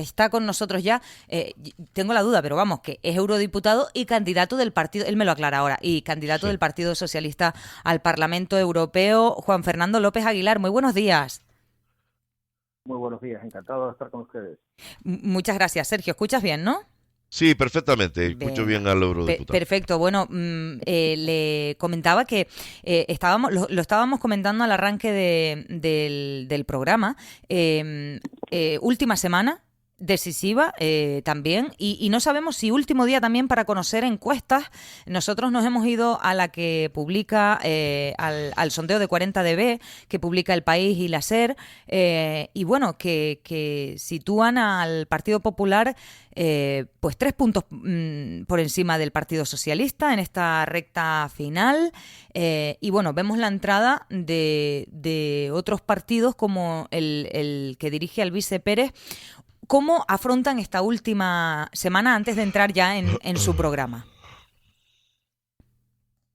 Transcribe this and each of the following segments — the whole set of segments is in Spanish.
está con nosotros ya. Tengo la duda, pero vamos, que es eurodiputado y candidato del partido, él me lo aclara ahora, y candidato Sí. del Partido Socialista al Parlamento Europeo, Juan Fernando López Aguilar. Muy buenos días. Muy buenos días, encantado de estar con ustedes. Muchas gracias, Sergio. ¿Escuchas bien, no? Sí, perfectamente. Escucho Venga, bien al eurodiputado. perfecto. Bueno, le comentaba que lo estábamos comentando al arranque del programa. Última semana decisiva también y no sabemos si último día también para conocer encuestas. Nosotros nos hemos ido a la que publica al sondeo de 40 DB que publica El País y la SER, y bueno, que sitúan al Partido Popular pues 3 puntos por encima del Partido Socialista en esta recta final, y bueno, vemos la entrada de otros partidos como el que dirige Alvise Pérez. ¿Cómo afrontan esta última semana antes de entrar ya en su programa?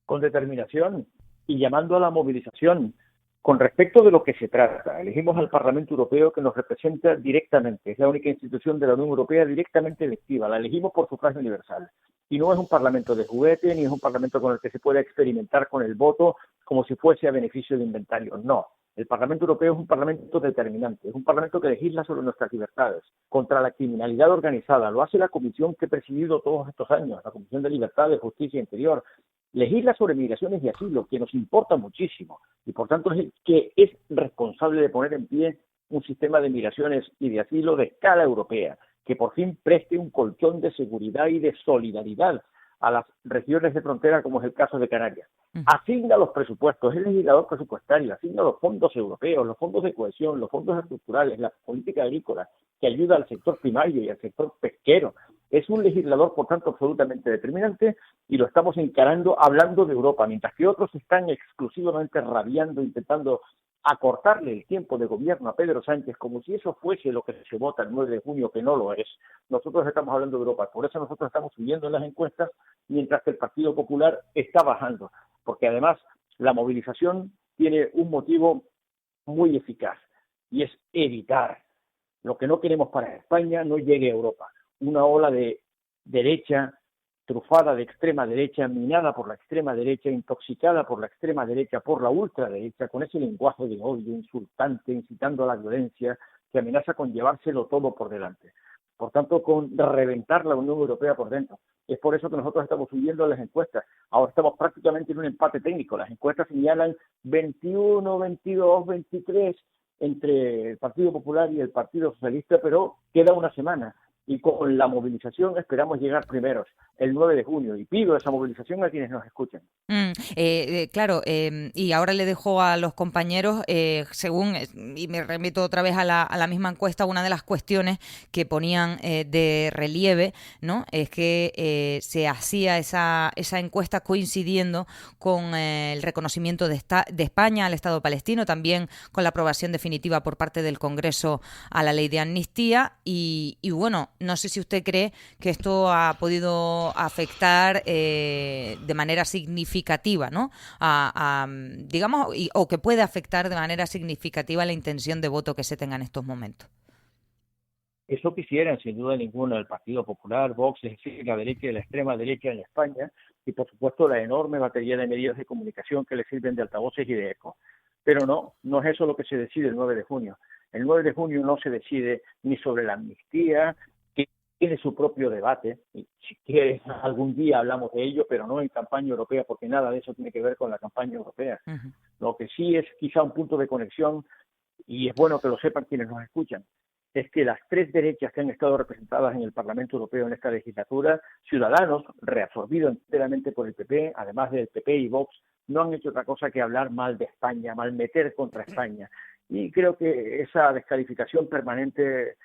Con determinación y llamando a la movilización. Con respecto de lo que se trata, elegimos al Parlamento Europeo que nos representa directamente. Es la única institución de la Unión Europea directamente electiva. La elegimos por sufragio universal. Y no es un parlamento de juguete, ni es un parlamento con el que se pueda experimentar con el voto como si fuese a beneficio de inventario. No. El Parlamento Europeo es un parlamento determinante, es un parlamento que legisla sobre nuestras libertades, contra la criminalidad organizada. Lo hace la comisión que he presidido todos estos años, la Comisión de Libertades, Justicia e Interior. Legisla sobre migraciones y asilo, que nos importa muchísimo, y por tanto es el que es responsable de poner en pie un sistema de migraciones y de asilo de escala europea, que por fin preste un colchón de seguridad y de solidaridad a las regiones de frontera, como es el caso de Canarias. Asigna los presupuestos, es el legislador presupuestario, asigna los fondos europeos, los fondos de cohesión, los fondos estructurales, la política agrícola, que ayuda al sector primario y al sector pesquero. Es un legislador, por tanto, absolutamente determinante, y lo estamos encarando hablando de Europa, mientras que otros están exclusivamente rabiando, intentando acortarle el tiempo de gobierno a Pedro Sánchez como si eso fuese lo que se vota el 9 de junio, que no lo es. Nosotros estamos hablando de Europa, por eso nosotros estamos subiendo en las encuestas, mientras que el Partido Popular está bajando, porque además la movilización tiene un motivo muy eficaz, y es evitar lo que no queremos para España no llegue a Europa. Una ola de derecha, trufada de extrema derecha, minada por la extrema derecha, intoxicada por la extrema derecha, por la ultraderecha, con ese lenguaje de odio insultante, incitando a la violencia, que amenaza con llevárselo todo por delante. Por tanto, con reventar la Unión Europea por dentro. Es por eso que nosotros estamos subiendo las encuestas. Ahora estamos prácticamente en un empate técnico. Las encuestas señalan 21, 22, 23 entre el Partido Popular y el Partido Socialista, pero queda una semana. Y con la movilización esperamos llegar primeros, el 9 de junio. Y pido esa movilización a quienes nos escuchen. Claro, y ahora le dejo a los compañeros, y me remito otra vez a la misma encuesta, una de las cuestiones que ponían de relieve, ¿no? Es que se hacía esa encuesta coincidiendo con el reconocimiento de España al Estado palestino, también con la aprobación definitiva por parte del Congreso a la ley de amnistía, y bueno, no sé si usted cree que esto ha podido afectar de manera significativa, ¿no? Digamos, o que puede afectar de manera significativa la intención de voto que se tenga en estos momentos. Eso quisieran, sin duda ninguna, el Partido Popular, Vox, es decir, la derecha y la extrema derecha en España, y por supuesto la enorme batería de medios de comunicación que les sirven de altavoces y de eco. Pero no es eso lo que se decide el 9 de junio. El 9 de junio no se decide ni sobre la amnistía, que tiene su propio debate, y si quieres algún día hablamos de ello, pero no en campaña europea, porque nada de eso tiene que ver con la campaña europea. Uh-huh. Lo que sí es quizá un punto de conexión, y es bueno que lo sepan quienes nos escuchan, es que las tres derechas que han estado representadas en el Parlamento Europeo en esta legislatura, Ciudadanos, reabsorbido enteramente por el PP, además del PP y Vox, no han hecho otra cosa que hablar mal de España, malmeter contra España. Y creo que esa descalificación permanente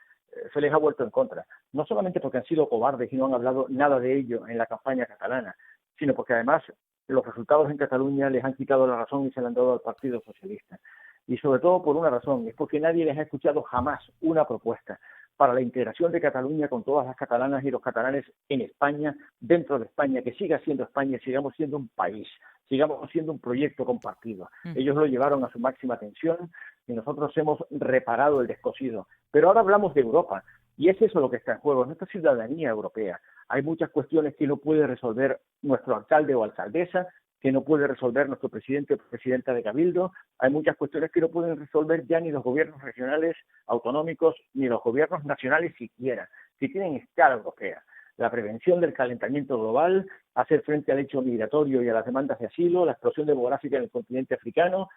se les ha vuelto en contra. No solamente porque han sido cobardes y no han hablado nada de ello en la campaña catalana, sino porque además los resultados en Cataluña les han quitado la razón y se la han dado al Partido Socialista. Y sobre todo por una razón, es porque nadie les ha escuchado jamás una propuesta para la integración de Cataluña con todas las catalanas y los catalanes en España, dentro de España, que siga siendo España, sigamos siendo un país, sigamos siendo un proyecto compartido. Ellos lo llevaron a su máxima tensión y nosotros hemos reparado el descosido. Pero ahora hablamos de Europa, Y es eso lo que está en juego, nuestra ciudadanía europea. Hay muchas cuestiones que no puede resolver nuestro alcalde o alcaldesa, que no puede resolver nuestro presidente o presidenta de Cabildo. Hay muchas cuestiones que no pueden resolver ya ni los gobiernos regionales, autonómicos, ni los gobiernos nacionales siquiera, que tienen escala europea. La prevención del calentamiento global, hacer frente al hecho migratorio y a las demandas de asilo, la explosión demográfica en el continente africano,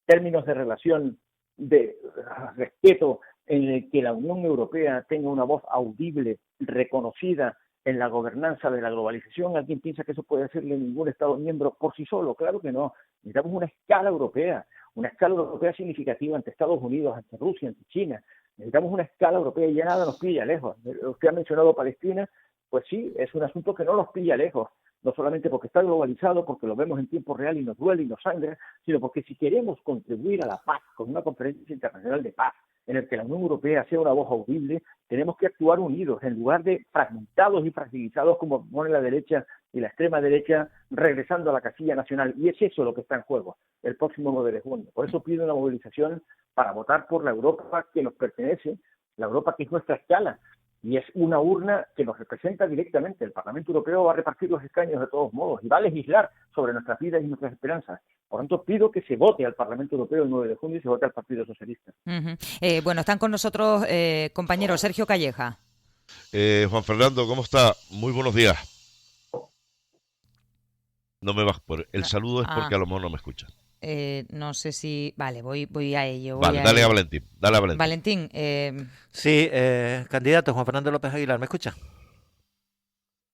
términos de relación de respeto en el que la Unión Europea tenga una voz audible, reconocida en la gobernanza de la globalización. ¿Alguien piensa que eso puede hacerle ningún Estado miembro por sí solo? Claro que no. Necesitamos una escala europea significativa ante Estados Unidos, ante Rusia, ante China. Necesitamos una escala europea y ya nada nos pilla lejos. Usted ha mencionado Palestina, pues sí, es un asunto que no nos pilla lejos, no solamente porque está globalizado, porque lo vemos en tiempo real y nos duele y nos sangra, sino porque si queremos contribuir a la paz con una conferencia internacional de paz en el que la Unión Europea sea una voz audible, tenemos que actuar unidos en lugar de fragmentados y fragilizados como pone la derecha y la extrema derecha regresando a la casilla nacional. Y es eso lo que está en juego el próximo 9 de junio. Por eso pido una movilización para votar por la Europa que nos pertenece, la Europa que es nuestra escala, y es una urna que nos representa directamente. El Parlamento Europeo va a repartir los escaños de todos modos y va a legislar sobre nuestras vidas y nuestras esperanzas. Por tanto, pido que se vote al Parlamento Europeo el 9 de junio y se vote al Partido Socialista. Bueno, están con nosotros, compañero Sergio Calleja. Juan Fernando, ¿cómo está? Muy buenos días. No me vas por el saludo, es porque a lo mejor no me escuchas. No sé si... Vale, voy a ello. Vale, dale a Valentín. Valentín. Sí, candidato Juan Fernando López Aguilar, ¿me escucha?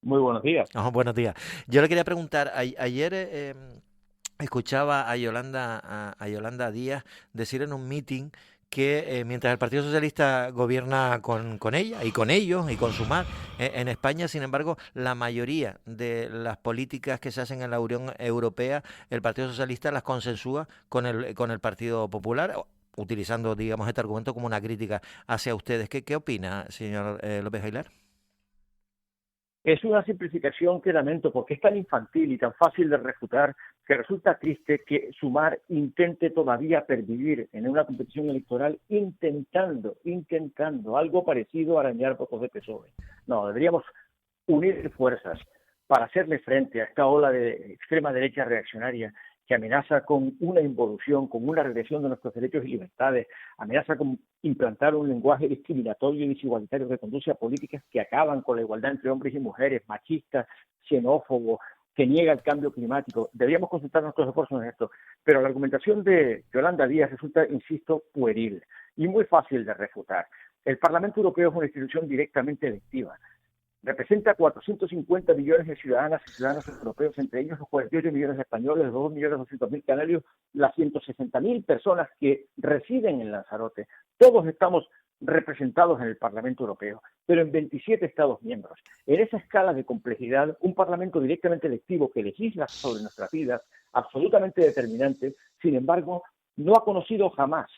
Muy buenos días. Buenos días. Yo le quería preguntar, ayer escuchaba a Yolanda Díaz decir en un meeting que mientras el Partido Socialista gobierna con ella y con ellos y con Sumar en España, sin embargo, la mayoría de las políticas que se hacen en la Unión Europea, el Partido Socialista las consensúa con el Partido Popular, utilizando, digamos, este argumento como una crítica hacia ustedes. ¿Qué opina, señor López Aguilar? Es una simplificación que lamento porque es tan infantil y tan fácil de refutar que resulta triste que Sumar intente todavía pervivir en una competición electoral intentando algo parecido a arañar votos de PSOE. No, deberíamos unir fuerzas para hacerle frente a esta ola de extrema derecha reaccionaria que amenaza con una involución, con una regresión de nuestros derechos y libertades, amenaza con implantar un lenguaje discriminatorio y desigualitario que conduce a políticas que acaban con la igualdad entre hombres y mujeres, machistas, xenófobo, que niega el cambio climático. Deberíamos concentrar nuestros esfuerzos en esto, pero la argumentación de Yolanda Díaz resulta, insisto, pueril y muy fácil de refutar. El Parlamento Europeo es una institución directamente electiva. Representa 450 millones de ciudadanas y ciudadanos europeos, entre ellos los 48 millones de españoles, los 2.200.000 canarios, las 160.000 personas que residen en Lanzarote. Todos estamos representados en el Parlamento Europeo, pero en 27 Estados miembros. En esa escala de complejidad, un Parlamento directamente electivo que legisla sobre nuestras vidas, absolutamente determinante, sin embargo, no ha conocido jamás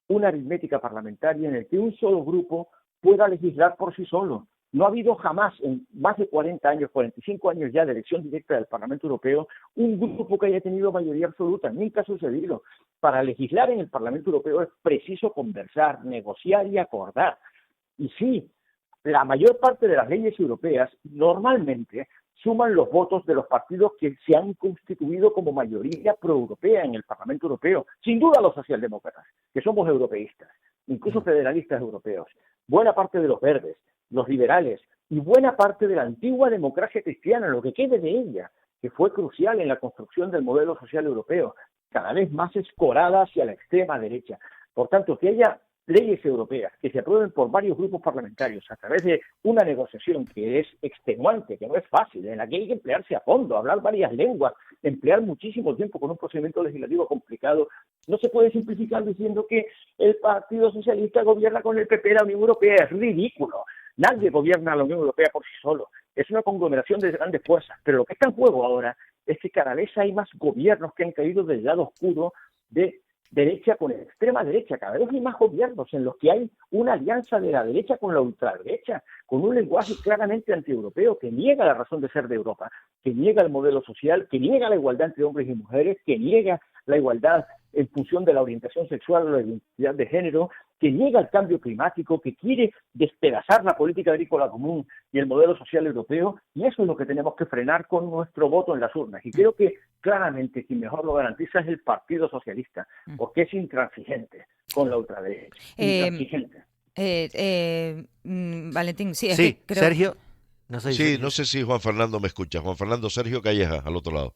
una aritmética parlamentaria en el que un solo grupo pueda legislar por sí solo. No ha habido jamás, en más de 40 años, 45 años ya de elección directa del Parlamento Europeo, un grupo que haya tenido mayoría absoluta. Nunca ha sucedido. Para legislar en el Parlamento Europeo es preciso conversar, negociar y acordar. Y sí, la mayor parte de las leyes europeas normalmente suman los votos de los partidos que se han constituido como mayoría proeuropea en el Parlamento Europeo. Sin duda los socialdemócratas, que somos europeístas, incluso federalistas europeos. Buena parte de los verdes, los liberales y buena parte de la antigua democracia cristiana, lo que quede de ella, que fue crucial en la construcción del modelo social europeo, cada vez más escorada hacia la extrema derecha. Por tanto, que haya leyes europeas que se aprueben por varios grupos parlamentarios a través de una negociación que es extenuante, que no es fácil, en la que hay que emplearse a fondo, hablar varias lenguas, emplear muchísimo tiempo con un procedimiento legislativo complicado, no se puede simplificar diciendo que el Partido Socialista gobierna con el PP la Unión Europea. Es ridículo. Nadie gobierna la Unión Europea por sí solo. Es una conglomeración de grandes fuerzas. Pero lo que está en juego ahora es que cada vez hay más gobiernos que han caído del lado oscuro de derecha con extrema derecha. Cada vez hay más gobiernos en los que hay una alianza de la derecha con la ultraderecha, con un lenguaje claramente antieuropeo que niega la razón de ser de Europa, que niega el modelo social, que niega la igualdad entre hombres y mujeres, que niega la igualdad en función de la orientación sexual o la identidad de género, que niega el cambio climático, que quiere despedazar la política agrícola común y el modelo social europeo, y eso es lo que tenemos que frenar con nuestro voto en las urnas. Y creo que claramente quien mejor lo garantiza es el Partido Socialista, porque es intransigente con la ultraderecha. Intransigente. Valentín, sí, sí, creo... Sergio. No sé si Juan Fernando me escucha. Juan Fernando, Sergio Calleja, al otro lado.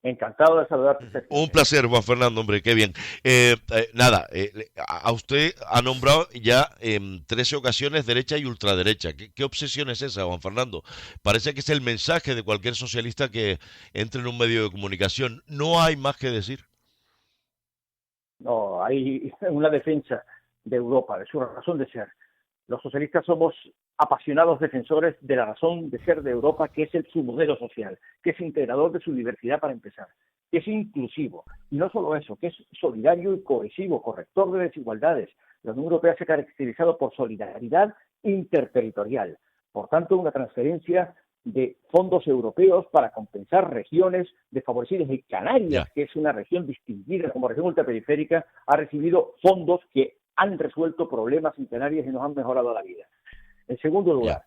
Encantado de saludarte. Un placer, Juan Fernando, hombre, qué bien. A usted ha nombrado ya en 13 ocasiones derecha y ultraderecha. ¿Qué obsesión es esa, Juan Fernando? Parece que es el mensaje de cualquier socialista que entre en un medio de comunicación. No hay más que decir. No, hay una defensa de Europa, de su razón de ser. Los socialistas somos apasionados defensores de la razón de ser de Europa, que es su modelo social, que es integrador de su diversidad para empezar, que es inclusivo. Y no solo eso, que es solidario y cohesivo, corrector de desigualdades. La Unión Europea se ha caracterizado por solidaridad interterritorial. Por tanto, una transferencia de fondos europeos para compensar regiones desfavorecidas. Y Canarias, que es una región distinguida como región ultraperiférica, ha recibido fondos que han resuelto problemas en Canarias y nos han mejorado la vida. En segundo lugar,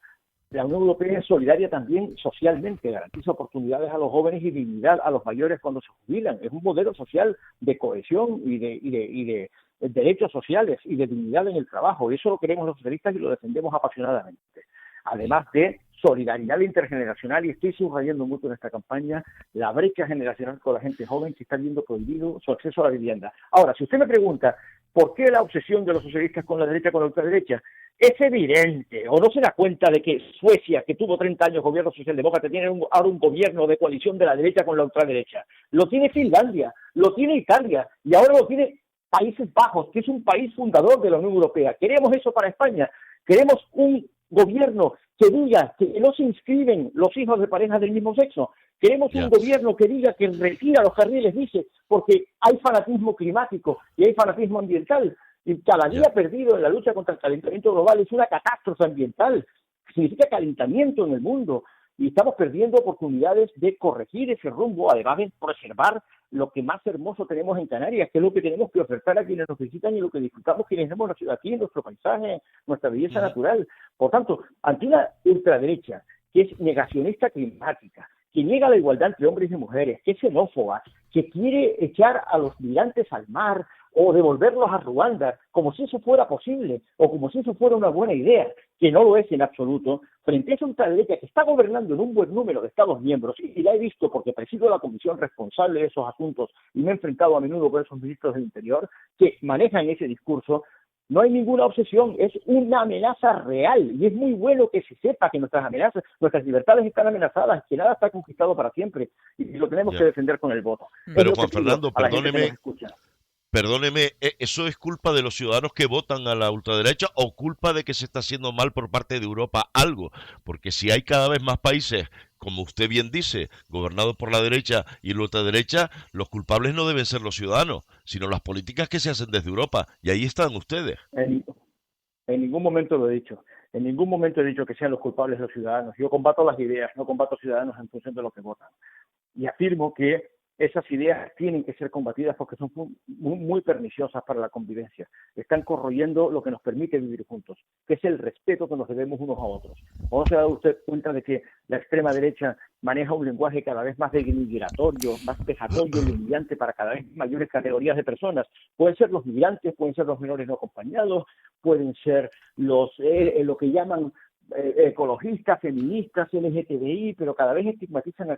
la Unión Europea es solidaria también socialmente, garantiza oportunidades a los jóvenes y dignidad a los mayores cuando se jubilan. Es un modelo social de cohesión y de derechos sociales y de dignidad en el trabajo. Y eso lo queremos los socialistas y lo defendemos apasionadamente. Además de solidaridad intergeneracional, y estoy subrayando mucho en esta campaña la brecha generacional con la gente joven que está viendo prohibido su acceso a la vivienda. Ahora, si usted me pregunta por qué la obsesión de los socialistas con la derecha, con la ultraderecha, es evidente, o no se da cuenta de que Suecia, que tuvo 30 años gobierno socialdemócrata, tiene ahora un gobierno de coalición de la derecha con la ultraderecha. Lo tiene Finlandia, lo tiene Italia, y ahora lo tiene Países Bajos, que es un país fundador de la Unión Europea. ¿Queremos eso para España? ¿Queremos un gobierno que diga que no se inscriben los hijos de parejas del mismo sexo? Queremos un gobierno que diga que retira los carriles bici porque hay fanatismo climático y hay fanatismo ambiental. Y cada día perdido en la lucha contra el calentamiento global es una catástrofe ambiental. Significa calentamiento en el mundo. Y estamos perdiendo oportunidades de corregir ese rumbo, además de preservar lo que más hermoso tenemos en Canarias, que es lo que tenemos que ofertar a quienes nos visitan y lo que disfrutamos quienes vemos la ciudad aquí, nuestro paisaje, nuestra belleza natural. Por tanto, ante una ultraderecha que es negacionista climática, que niega la igualdad entre hombres y mujeres, que es xenófoba, que quiere echar a los migrantes al mar o devolverlos a Ruanda, como si eso fuera posible, o como si eso fuera una buena idea, que no lo es en absoluto, frente a esa ultraderecha que está gobernando en un buen número de Estados miembros, y la he visto porque presido la comisión responsable de esos asuntos y me he enfrentado a menudo con esos ministros del Interior que manejan ese discurso. No hay ninguna obsesión, es una amenaza real, y es muy bueno que se sepa que nuestras amenazas, nuestras libertades están amenazadas, que nada está conquistado para siempre, y lo tenemos que defender con el voto. Pero Juan Fernando, perdóneme, ¿eso es culpa de los ciudadanos que votan a la ultraderecha o culpa de que se está haciendo mal por parte de Europa algo? Porque si hay cada vez más países, como usted bien dice, gobernados por la derecha y la ultraderecha, los culpables no deben ser los ciudadanos, sino las políticas que se hacen desde Europa. Y ahí están ustedes. En ningún momento lo he dicho. En ningún momento he dicho que sean los culpables los ciudadanos. Yo combato las ideas, no combato ciudadanos en función de lo que votan. Y afirmo que esas ideas tienen que ser combatidas porque son muy perniciosas para la convivencia. Están corroyendo lo que nos permite vivir juntos, que es el respeto que nos debemos unos a otros. ¿O no se ha dado usted cuenta de que la extrema derecha maneja un lenguaje cada vez más denigratorio, más vejatorio y humillante para cada vez mayores categorías de personas? Pueden ser los migrantes, pueden ser los menores no acompañados, pueden ser los lo que llaman ecologistas, feministas, LGTBI, pero cada vez estigmatizan a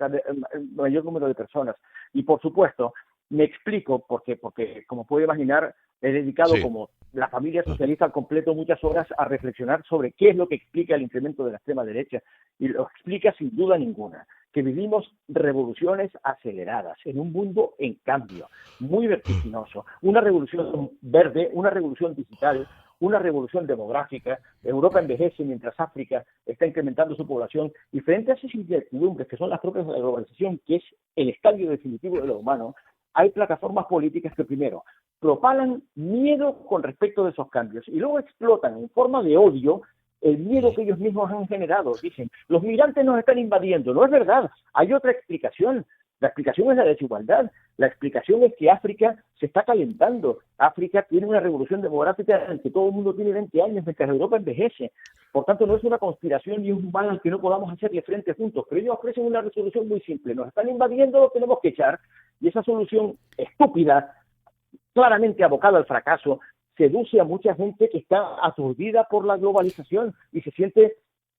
mayor número de personas. Y por supuesto, me explico, porque como puede imaginar, he dedicado como la familia socialista al completo muchas horas a reflexionar sobre qué es lo que explica el incremento de la extrema derecha. Y lo explica sin duda ninguna, que vivimos revoluciones aceleradas en un mundo en cambio, muy vertiginoso. Una revolución verde, una revolución digital, una revolución demográfica. Europa envejece mientras África está incrementando su población, y frente a esas incertidumbres que son las propias de la globalización, que es el estadio definitivo de lo humano, hay plataformas políticas que primero propalan miedo con respecto de esos cambios y luego explotan en forma de odio el miedo que ellos mismos han generado. Dicen, los migrantes nos están invadiendo. No es verdad, hay otra explicación. La explicación es la desigualdad. La explicación es que África se está calentando. África tiene una revolución demográfica en que todo el mundo tiene 20 años mientras Europa envejece. Por tanto, no es una conspiración ni un mal al que no podamos hacerle frente juntos. Pero ellos ofrecen una resolución muy simple. Nos están invadiendo, lo tenemos que echar. Y esa solución estúpida, claramente abocada al fracaso, seduce a mucha gente que está aturdida por la globalización y se siente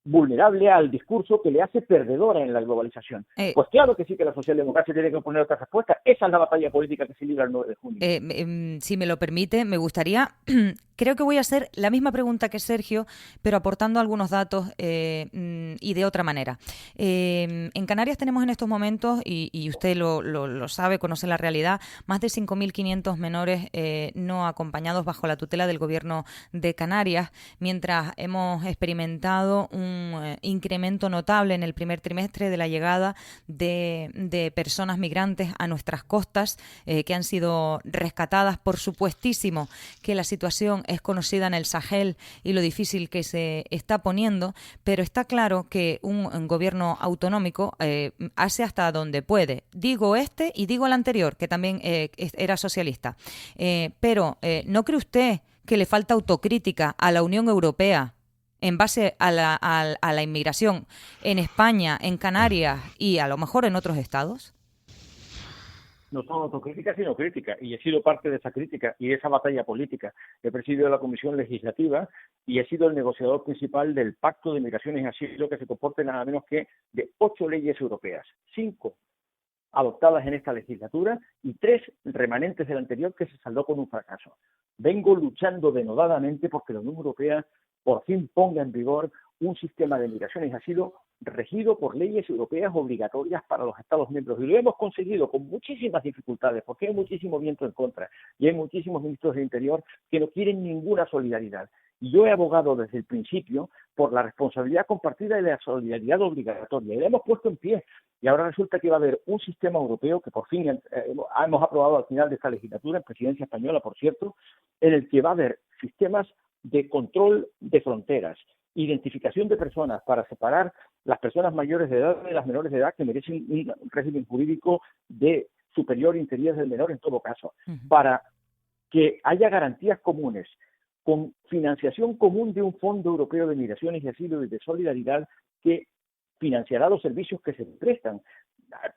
vulnerable al discurso que le hace perdedora en la globalización. Pues claro que sí que la socialdemocracia tiene que poner otra respuesta. Esa es la batalla política que se libra el 9 de junio. Si me lo permite, me gustaría, creo que voy a hacer la misma pregunta que Sergio, pero aportando algunos datos y de otra manera. En Canarias tenemos en estos momentos, y usted lo sabe, conoce la realidad, más de 5.500 menores no acompañados bajo la tutela del gobierno de Canarias, mientras hemos experimentado un incremento notable en el primer trimestre de la llegada de personas migrantes a nuestras costas que han sido rescatadas. Por supuestísimo que la situación es conocida en el Sahel y lo difícil que se está poniendo, pero está claro que un gobierno autonómico hace hasta donde puede. Digo este y digo el anterior, que también era socialista. Pero ¿no cree usted que le falta autocrítica a la Unión Europea en base a la inmigración en España, en Canarias y a lo mejor en otros estados? No son autocríticas, sino críticas, y he sido parte de esa crítica y de esa batalla política. He presidido la Comisión Legislativa y he sido el negociador principal del Pacto de Migraciones y Asilo, que se comporte nada menos que de 8 leyes europeas, 5 adoptadas en esta legislatura y 3 remanentes del anterior que se saldó con un fracaso. Vengo luchando denodadamente porque la Unión Europea por fin ponga en vigor un sistema de migraciones y asilo regido por leyes europeas obligatorias para los Estados miembros. Y lo hemos conseguido con muchísimas dificultades, porque hay muchísimo viento en contra y hay muchísimos ministros del Interior que no quieren ninguna solidaridad. Y yo he abogado desde el principio por la responsabilidad compartida y la solidaridad obligatoria. Y la hemos puesto en pie. Y ahora resulta que va a haber un sistema europeo que por fin hemos aprobado al final de esta legislatura, en presidencia española, por cierto, en el que va a haber sistemas de control de fronteras, identificación de personas para separar las personas mayores de edad de las menores de edad que merecen un régimen jurídico de superior interés del menor en todo caso, para que haya garantías comunes, con financiación común de un Fondo Europeo de Migraciones y Asilo y de Solidaridad que financiará los servicios que se prestan,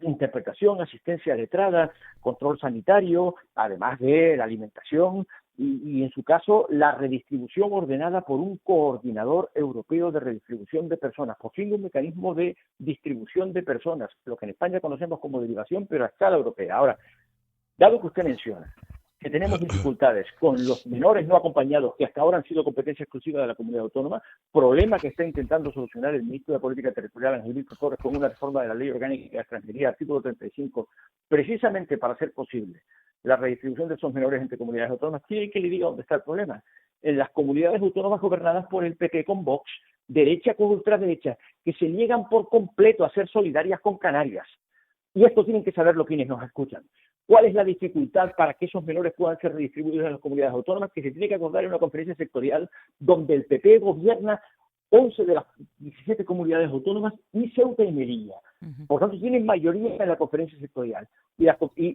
interpretación, asistencia letrada, control sanitario, además de la alimentación y en su caso la redistribución ordenada por un coordinador europeo de redistribución de personas, por fin un mecanismo de distribución de personas, lo que en España conocemos como derivación, pero a escala europea. Ahora, dado que usted menciona que tenemos dificultades con los menores no acompañados, que hasta ahora han sido competencia exclusiva de la comunidad autónoma, problema que está intentando solucionar el ministro de Política Territorial, Angelito Torres, con una reforma de la Ley Orgánica de Extranjería, artículo 35, precisamente para hacer posible la redistribución de esos menores entre comunidades autónomas. ¿Quiere que le diga dónde está el problema? En las comunidades autónomas gobernadas por el PP con Vox, derecha con ultraderecha, que se niegan por completo a ser solidarias con Canarias. Y esto tienen que saberlo quienes nos escuchan. ¿Cuál es la dificultad para que esos menores puedan ser redistribuidos en las comunidades autónomas? Que se tiene que acordar en una conferencia sectorial donde el PP gobierna 11 de las 17 comunidades autónomas y Ceuta y Melilla. Por tanto, tienen mayoría en la conferencia sectorial. Y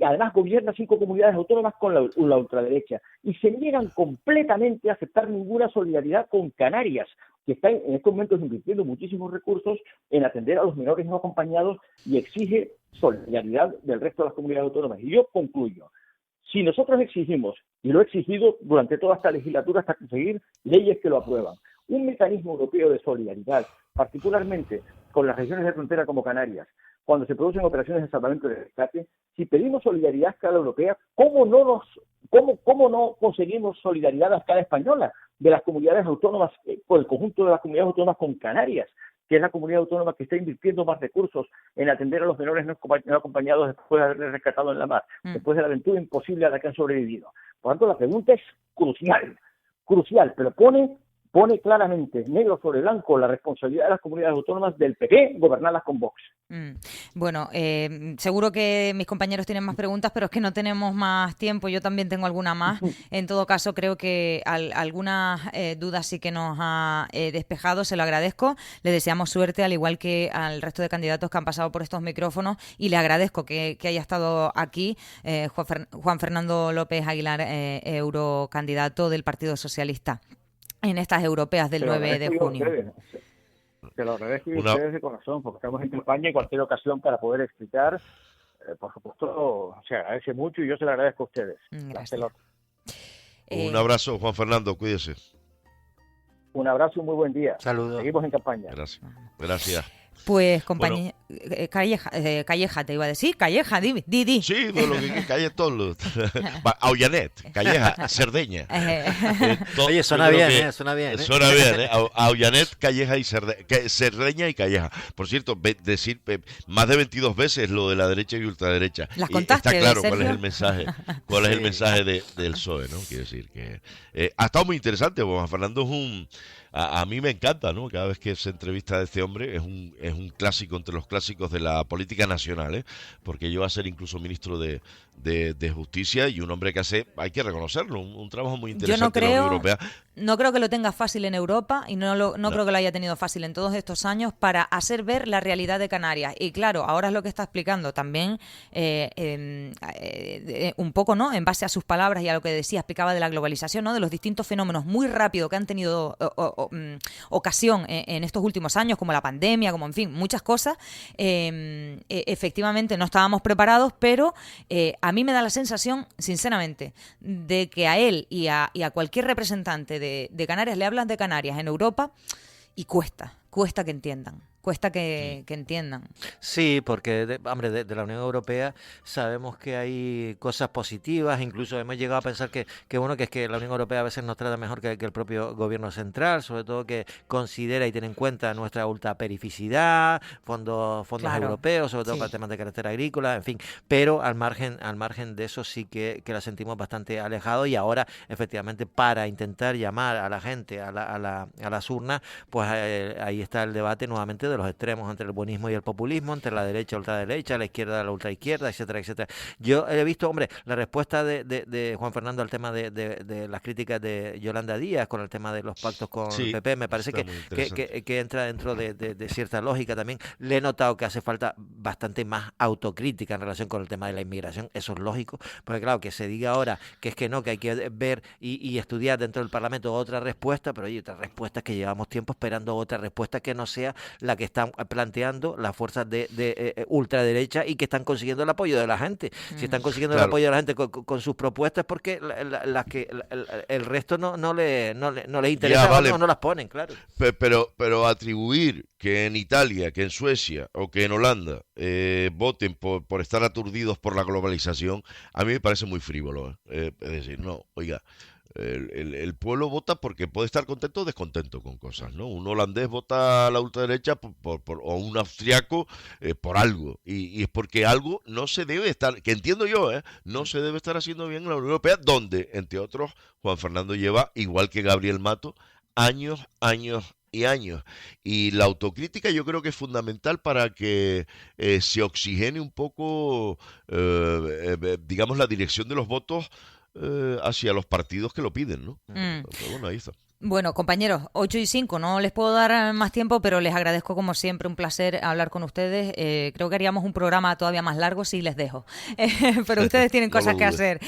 además gobierna 5 comunidades autónomas con la ultraderecha. Y se niegan completamente a aceptar ninguna solidaridad con Canarias, que está en estos momentos invirtiendo muchísimos recursos en atender a los menores no acompañados y exige solidaridad del resto de las comunidades autónomas. Y yo concluyo. Si nosotros exigimos, y lo he exigido durante toda esta legislatura hasta conseguir leyes que lo aprueban, un mecanismo europeo de solidaridad, particularmente con las regiones de frontera como Canarias, cuando se producen operaciones de salvamento y de rescate, si pedimos solidaridad a escala europea, ¿cómo no conseguimos solidaridad a escala española de las comunidades autónomas, con el conjunto de las comunidades autónomas con Canarias, que es la comunidad autónoma que está invirtiendo más recursos en atender a los menores no acompañados después de haberles rescatado en la mar, después de la aventura imposible a la que han sobrevivido? Por tanto, la pregunta es crucial, pero pone pone claramente, negro sobre blanco, la responsabilidad de las comunidades autónomas del PP gobernarlas con Vox. Bueno, seguro que mis compañeros tienen más preguntas, pero es que no tenemos más tiempo. Yo también tengo alguna más. En todo caso, creo que algunas dudas sí que nos ha despejado. Se lo agradezco. Le deseamos suerte, al igual que al resto de candidatos que han pasado por estos micrófonos. Y le agradezco que haya estado aquí Juan Fernando López Aguilar, eurocandidato del Partido Socialista en estas europeas del 9 de junio. Te lo agradezco a ustedes de corazón, porque estamos en campaña y cualquier ocasión para poder explicar, por supuesto, se agradece mucho y yo se lo agradezco a ustedes. Gracias. Un abrazo, Juan Fernando, cuídese. Un abrazo y muy buen día. Saludos. Seguimos en campaña. Gracias. Pues, compañía, bueno, Calleja, te iba a decir, Calleja, di. Sí, de lo que calle todos. Aullanet, Calleja, Cerdeña. Oye, suena bien, suena bien. Suena bien, Aullanet, Calleja y Cerdeña y Calleja. Por cierto, decir más de 22 veces lo de la derecha y ultraderecha. ¿Las contaste, está claro Sergio? cuál es el mensaje, cuál es el mensaje del PSOE, ¿no? Quiero decir que ha estado muy interesante. Juan Fernando es un... A mí me encanta, ¿no? Cada vez que se entrevista a este hombre es un clásico entre los clásicos de la política nacional, ¿eh? Porque llegó a ser incluso ministro de Justicia y un hombre que hace, hay que reconocerlo, un trabajo muy interesante en la Unión Europea. No creo que lo tenga fácil en Europa y no creo que lo haya tenido fácil en todos estos años para hacer ver la realidad de Canarias. Y claro, ahora es lo que está explicando también un poco, ¿no? En base a sus palabras y a lo que decía, explicaba de la globalización, ¿no? De los distintos fenómenos muy rápido que han tenido ocasión en estos últimos años, como la pandemia, como en fin, muchas cosas. Efectivamente no estábamos preparados, pero a mí me da la sensación, sinceramente, de que a él y a cualquier representante de Canarias le hablan de Canarias en Europa y cuesta que entiendan. Cuesta que entiendan. Sí, porque, de la Unión Europea sabemos que hay cosas positivas, incluso hemos llegado a pensar que es que la Unión Europea a veces nos trata mejor que el propio gobierno central, sobre todo que considera y tiene en cuenta nuestra ultraperificidad, fondos claro, europeos, sobre todo para temas de carácter agrícola, en fin, pero al margen de eso sí que la sentimos bastante alejado y ahora, efectivamente, para intentar llamar a la gente a las urnas, pues ahí está el debate nuevamente de los extremos entre el buenismo y el populismo, entre la derecha, ultraderecha, la izquierda, la ultraizquierda, etcétera, etcétera. Yo he visto, la respuesta de Juan Fernando al tema de las críticas de Yolanda Díaz con el tema de los pactos con el PP, me parece que entra dentro de cierta lógica también. Le he notado que hace falta bastante más autocrítica en relación con el tema de la inmigración, eso es lógico, porque claro, que se diga ahora que es que no, que hay que ver y estudiar dentro del Parlamento otra respuesta, pero hay otras respuestas que llevamos tiempo esperando otra respuesta que no sea la que están planteando las fuerzas de ultraderecha y que están consiguiendo el apoyo de la gente. Si están consiguiendo el apoyo de la gente con sus propuestas, porque el resto no les interesa, vale, o no las ponen, claro. Pero atribuir que en Italia, que en Suecia o que en Holanda voten por estar aturdidos por la globalización, a mí me parece muy frívolo. Es decir, no, oiga, el pueblo vota porque puede estar contento o descontento con cosas, ¿no? Un holandés vota a la ultraderecha o un austriaco por algo, y es porque algo no se debe estar, que entiendo yo, no se debe estar haciendo bien en la Unión Europea, donde, entre otros, Juan Fernando lleva, igual que Gabriel Mato, años y años. Y la autocrítica yo creo que es fundamental para que se oxigene un poco, digamos, la dirección de los votos hacia los partidos que lo piden, ¿no? Pero bueno, ahí está. Bueno, compañeros, 8:05, no les puedo dar más tiempo, pero les agradezco como siempre, un placer hablar con ustedes. Creo que haríamos un programa todavía más largo si les dejo, pero ustedes tienen cosas que hacer.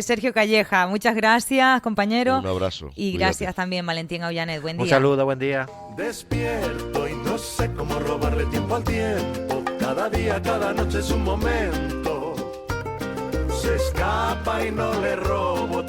Sergio Calleja, muchas gracias, compañero. Un abrazo. Y cuídate. Gracias también, Valentín Aullanet. Buen día. Un saludo, buen día. Despierto y no sé cómo robarle tiempo al tiempo. Cada día, cada noche es un momento. Se escapa y no le robo.